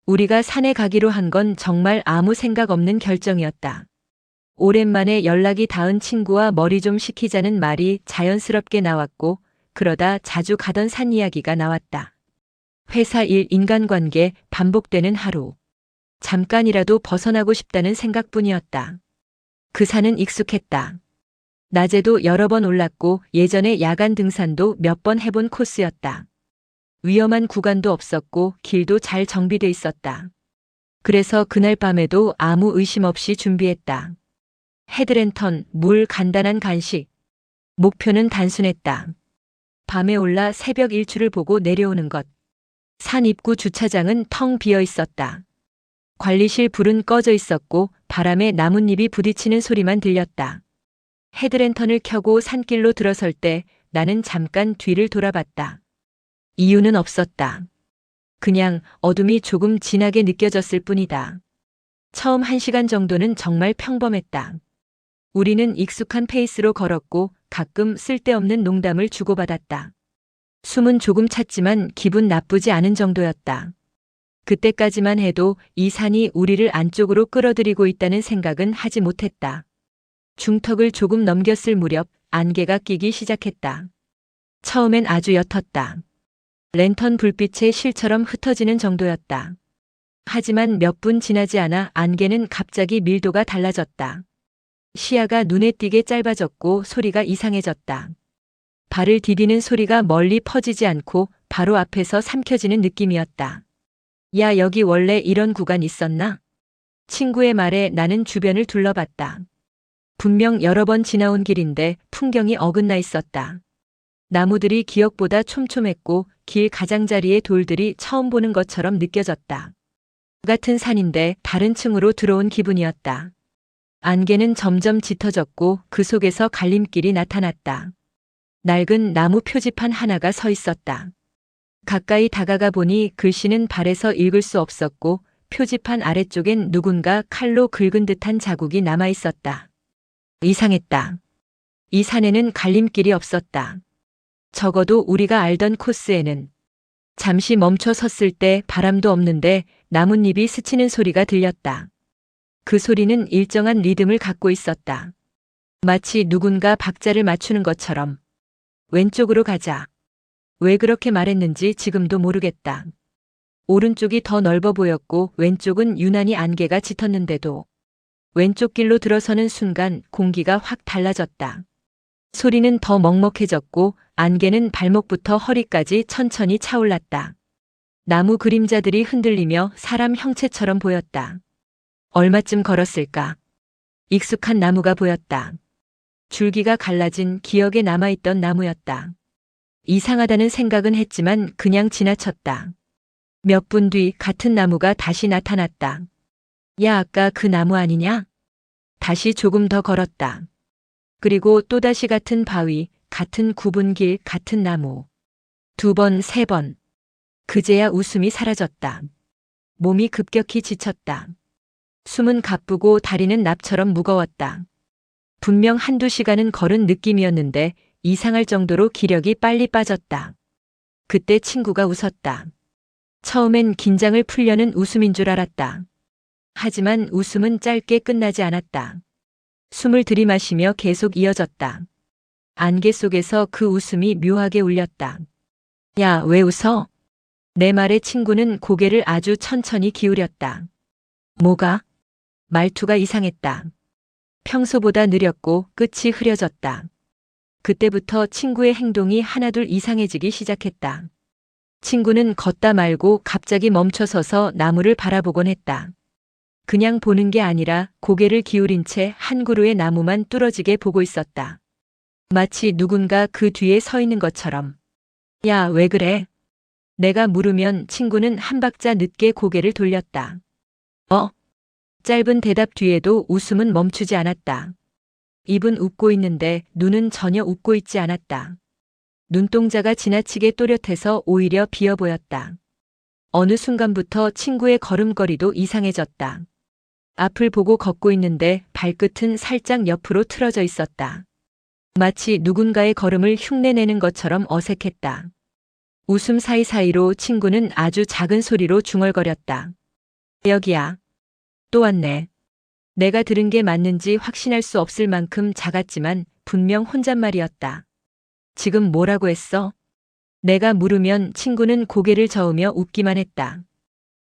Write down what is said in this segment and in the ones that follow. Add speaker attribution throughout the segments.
Speaker 1: 우리가 산에 가기로 한 건 정말 아무 생각 없는 결정이었다. 오랜만에 연락이 닿은 친구와 머리 좀 식히자는 말이 자연스럽게 나왔고, 그러다 자주 가던 산 이야기가 나왔다. 회사 일, 인간관계, 반복되는 하루. 잠깐이라도 벗어나고 싶다는 생각뿐이었다. 그 산은 익숙했다. 낮에도 여러 번 올랐고 예전에 야간 등산도 몇 번 해본 코스였다. 위험한 구간도 없었고 길도 잘 정비돼 있었다. 그래서 그날 밤에도 아무 의심 없이 준비했다. 헤드랜턴, 물, 간단한 간식. 목표는 단순했다. 밤에 올라 새벽 일출을 보고 내려오는 것. 산 입구 주차장은 텅 비어 있었다. 관리실 불은 꺼져 있었고 바람에 나뭇잎이 부딪히는 소리만 들렸다. 헤드랜턴을 켜고 산길로 들어설 때 나는 잠깐 뒤를 돌아봤다. 이유는 없었다. 그냥 어둠이 조금 진하게 느껴졌을 뿐이다. 처음 1시간 정도는 정말 평범했다. 우리는 익숙한 페이스로 걸었고 가끔 쓸데없는 농담을 주고받았다. 숨은 조금 찼지만 기분 나쁘지 않은 정도였다. 그때까지만 해도 이 산이 우리를 안쪽으로 끌어들이고 있다는 생각은 하지 못했다. 중턱을 조금 넘겼을 무렵 안개가 끼기 시작했다. 처음엔 아주 옅었다. 랜턴 불빛에 실처럼 흩어지는 정도였다. 하지만 몇 분 지나지 않아 안개는 갑자기 밀도가 달라졌다. 시야가 눈에 띄게 짧아졌고 소리가 이상해졌다. 발을 디디는 소리가 멀리 퍼지지 않고 바로 앞에서 삼켜지는 느낌이었다. 야, 여기 원래 이런 구간 있었나? 친구의 말에 나는 주변을 둘러봤다. 분명 여러 번 지나온 길인데 풍경이 어긋나 있었다. 나무들이 기억보다 촘촘했고 길 가장자리의 돌들이 처음 보는 것처럼 느껴졌다. 같은 산인데 다른 층으로 들어온 기분이었다. 안개는 점점 짙어졌고 그 속에서 갈림길이 나타났다. 낡은 나무 표지판 하나가 서 있었다. 가까이 다가가 보니 글씨는 발에서 읽을 수 없었고 표지판 아래쪽엔 누군가 칼로 긁은 듯한 자국이 남아 있었다. 이상했다. 이 산에는 갈림길이 없었다. 적어도 우리가 알던 코스에는. 잠시 멈춰 섰을 때 바람도 없는데 나뭇잎이 스치는 소리가 들렸다. 그 소리는 일정한 리듬을 갖고 있었다. 마치 누군가 박자를 맞추는 것처럼. 왼쪽으로 가자. 왜 그렇게 말했는지 지금도 모르겠다. 오른쪽이 더 넓어 보였고 왼쪽은 유난히 안개가 짙었는데도 왼쪽 길로 들어서는 순간 공기가 확 달라졌다. 소리는 더 먹먹해졌고 안개는 발목부터 허리까지 천천히 차올랐다. 나무 그림자들이 흔들리며 사람 형체처럼 보였다. 얼마쯤 걸었을까? 익숙한 나무가 보였다. 줄기가 갈라진 기억에 남아있던 나무였다. 이상하다는 생각은 했지만 그냥 지나쳤다. 몇 분 뒤 같은 나무가 다시 나타났다. 야, 아까 그 나무 아니냐? 다시 조금 더 걸었다. 그리고 또다시 같은 바위, 같은 굽은 길, 같은 나무. 2번, 3번. 그제야 웃음이 사라졌다. 몸이 급격히 지쳤다. 숨은 가쁘고 다리는 납처럼 무거웠다. 분명 1~2시간은 걸은 느낌이었는데 이상할 정도로 기력이 빨리 빠졌다. 그때 친구가 웃었다. 처음엔 긴장을 풀려는 웃음인 줄 알았다. 하지만 웃음은 짧게 끝나지 않았다. 숨을 들이마시며 계속 이어졌다. 안개 속에서 그 웃음이 묘하게 울렸다. 야, 왜 웃어? 내 말에 친구는 고개를 아주 천천히 기울였다. 뭐가? 말투가 이상했다. 평소보다 느렸고 끝이 흐려졌다. 그때부터 친구의 행동이 하나둘 이상해지기 시작했다. 친구는 걷다 말고 갑자기 멈춰서서 나무를 바라보곤 했다. 그냥 보는 게 아니라 고개를 기울인 채 한 그루의 나무만 뚫어지게 보고 있었다. 마치 누군가 그 뒤에 서 있는 것처럼. 야, 왜 그래? 내가 물으면 친구는 한 박자 늦게 고개를 돌렸다. 짧은 대답 뒤에도 웃음은 멈추지 않았다. 입은 웃고 있는데 눈은 전혀 웃고 있지 않았다. 눈동자가 지나치게 또렷해서 오히려 비어 보였다. 어느 순간부터 친구의 걸음걸이도 이상해졌다. 앞을 보고 걷고 있는데 발끝은 살짝 옆으로 틀어져 있었다. 마치 누군가의 걸음을 흉내내는 것처럼 어색했다. 웃음 사이사이로 친구는 아주 작은 소리로 중얼거렸다. 여기야. 또 왔네. 내가 들은 게 맞는지 확신할 수 없을 만큼 작았지만 분명 혼잣말이었다. 지금 뭐라고 했어? 내가 물으면 친구는 고개를 저으며 웃기만 했다.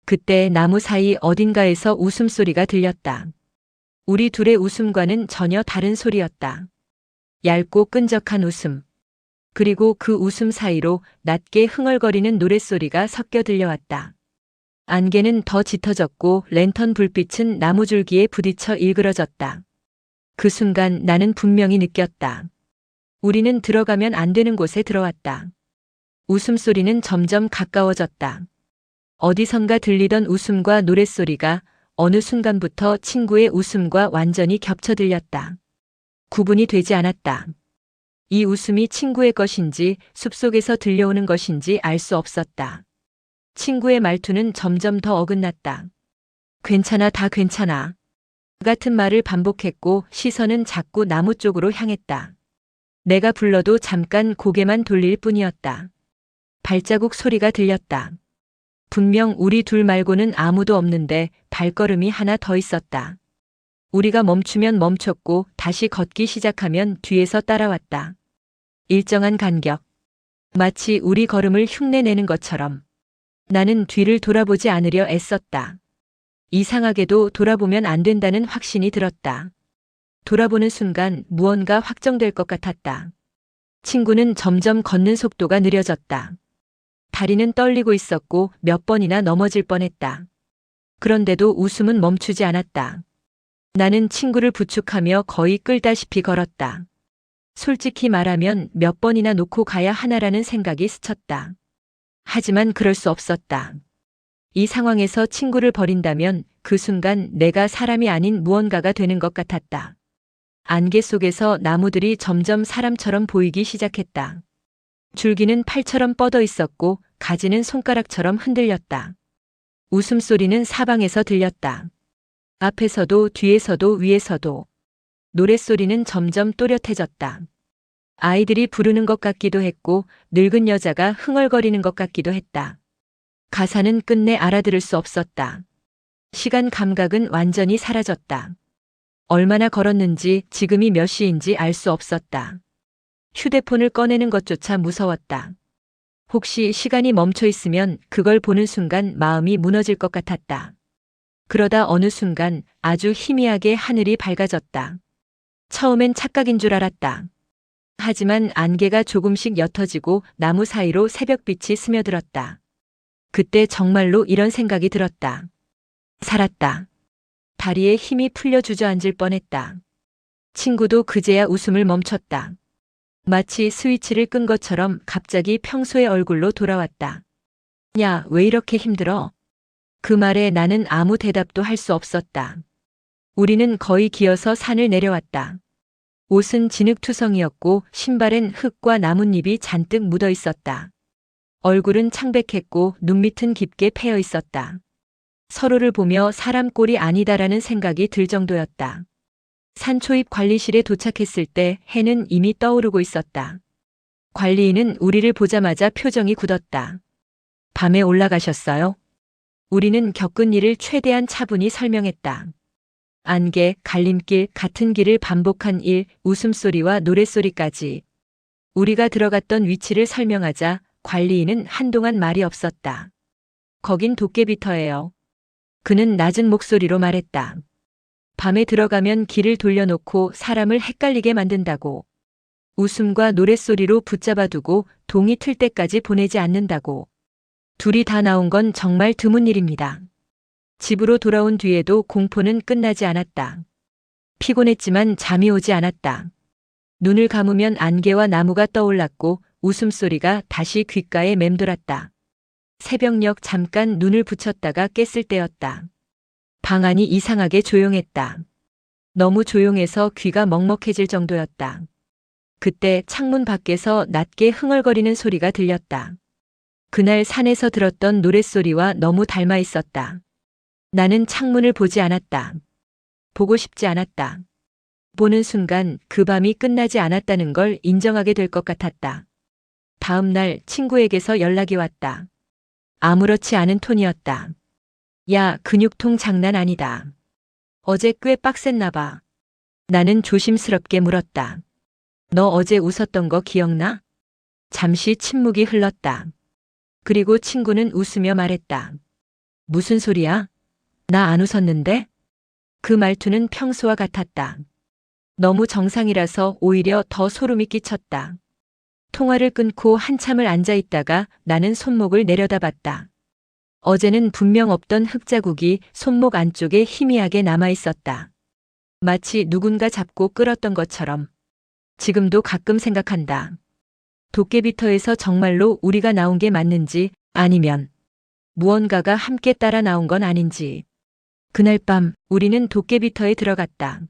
Speaker 1: 그때 나무 사이 어딘가에서 웃음소리가 들렸다. 우리 둘의 웃음과는 전혀 다른 소리였다. 얇고 끈적한 웃음. 그리고 그 웃음 사이로 낮게 흥얼거리는 노랫소리가 섞여 들려왔다. 안개는 더 짙어졌고 랜턴 불빛은 나무줄기에 부딪혀 일그러졌다. 그 순간 나는 분명히 느꼈다. 우리는 들어가면 안 되는 곳에 들어왔다. 웃음소리는 점점 가까워졌다. 어디선가 들리던 웃음과 노랫소리가 어느 순간부터 친구의 웃음과 완전히 겹쳐 들렸다. 구분이 되지 않았다. 이 웃음이 친구의 것인지 숲속에서 들려오는 것인지 알 수 없었다. 친구의 말투는 점점 더 어긋났다. 괜찮아, 다 괜찮아. 같은 말을 반복했고 시선은 자꾸 나무 쪽으로 향했다. 내가 불러도 잠깐 고개만 돌릴 뿐이었다. 발자국 소리가 들렸다. 분명 우리 둘 말고는 아무도 없는데 발걸음이 하나 더 있었다. 우리가 멈추면 멈췄고 다시 걷기 시작하면 뒤에서 따라왔다. 일정한 간격. 마치 우리 걸음을 흉내내는 것처럼. 나는 뒤를 돌아보지 않으려 애썼다. 이상하게도 돌아보면 안 된다는 확신이 들었다. 돌아보는 순간 무언가 확정될 것 같았다. 친구는 점점 걷는 속도가 느려졌다. 다리는 떨리고 있었고 몇 번이나 넘어질 뻔했다. 그런데도 웃음은 멈추지 않았다. 나는 친구를 부축하며 거의 끌다시피 걸었다. 솔직히 말하면 몇 번이나 놓고 가야 하나라는 생각이 스쳤다. 하지만 그럴 수 없었다. 이 상황에서 친구를 버린다면 그 순간 내가 사람이 아닌 무언가가 되는 것 같았다. 안개 속에서 나무들이 점점 사람처럼 보이기 시작했다. 줄기는 팔처럼 뻗어 있었고 가지는 손가락처럼 흔들렸다. 웃음소리는 사방에서 들렸다. 앞에서도 뒤에서도 위에서도. 노랫소리는 점점 또렷해졌다. 아이들이 부르는 것 같기도 했고 늙은 여자가 흥얼거리는 것 같기도 했다. 가사는 끝내 알아들을 수 없었다. 시간 감각은 완전히 사라졌다. 얼마나 걸었는지 지금이 몇 시인지 알 수 없었다. 휴대폰을 꺼내는 것조차 무서웠다. 혹시 시간이 멈춰 있으면 그걸 보는 순간 마음이 무너질 것 같았다. 그러다 어느 순간 아주 희미하게 하늘이 밝아졌다. 처음엔 착각인 줄 알았다. 하지만 안개가 조금씩 옅어지고 나무 사이로 새벽빛이 스며들었다. 그때 정말로 이런 생각이 들었다. 살았다. 다리에 힘이 풀려 주저앉을 뻔했다. 친구도 그제야 웃음을 멈췄다. 마치 스위치를 끈 것처럼 갑자기 평소의 얼굴로 돌아왔다. 야, 왜 이렇게 힘들어? 그 말에 나는 아무 대답도 할 수 없었다. 우리는 거의 기어서 산을 내려왔다. 옷은 진흙투성이었고 신발엔 흙과 나뭇잎이 잔뜩 묻어 있었다. 얼굴은 창백했고 눈밑은 깊게 패여 있었다. 서로를 보며 사람 꼴이 아니다라는 생각이 들 정도였다. 산초입 관리실에 도착했을 때 해는 이미 떠오르고 있었다. 관리인은 우리를 보자마자 표정이 굳었다. 밤에 올라가셨어요? 우리는 겪은 일을 최대한 차분히 설명했다. 안개, 갈림길, 같은 길을 반복한 일, 웃음소리와 노랫소리까지. 우리가 들어갔던 위치를 설명하자 관리인은 한동안 말이 없었다. 거긴 도깨비터예요. 그는 낮은 목소리로 말했다. 밤에 들어가면 길을 돌려놓고 사람을 헷갈리게 만든다고. 웃음과 노랫소리로 붙잡아두고 동이 틀 때까지 보내지 않는다고. 둘이 다 나온 건 정말 드문 일입니다. 집으로 돌아온 뒤에도 공포는 끝나지 않았다. 피곤했지만 잠이 오지 않았다. 눈을 감으면 안개와 나무가 떠올랐고 웃음소리가 다시 귓가에 맴돌았다. 새벽녘 잠깐 눈을 붙였다가 깼을 때였다. 방 안이 이상하게 조용했다. 너무 조용해서 귀가 먹먹해질 정도였다. 그때 창문 밖에서 낮게 흥얼거리는 소리가 들렸다. 그날 산에서 들었던 노랫소리와 너무 닮아 있었다. 나는 창문을 보지 않았다. 보고 싶지 않았다. 보는 순간 그 밤이 끝나지 않았다는 걸 인정하게 될 것 같았다. 다음 날 친구에게서 연락이 왔다. 아무렇지 않은 톤이었다. 야, 근육통 장난 아니다. 어제 꽤 빡셌나 봐. 나는 조심스럽게 물었다. 너 어제 웃었던 거 기억나? 잠시 침묵이 흘렀다. 그리고 친구는 웃으며 말했다. 무슨 소리야? 나 안 웃었는데? 그 말투는 평소와 같았다. 너무 정상이라서 오히려 더 소름이 끼쳤다. 통화를 끊고 한참을 앉아 있다가 나는 손목을 내려다봤다. 어제는 분명 없던 흙자국이 손목 안쪽에 희미하게 남아 있었다. 마치 누군가 잡고 끌었던 것처럼. 지금도 가끔 생각한다. 도깨비터에서 정말로 우리가 나온 게 맞는지 아니면 무언가가 함께 따라 나온 건 아닌지. 그날 밤 우리는 도깨비터에 들어갔다.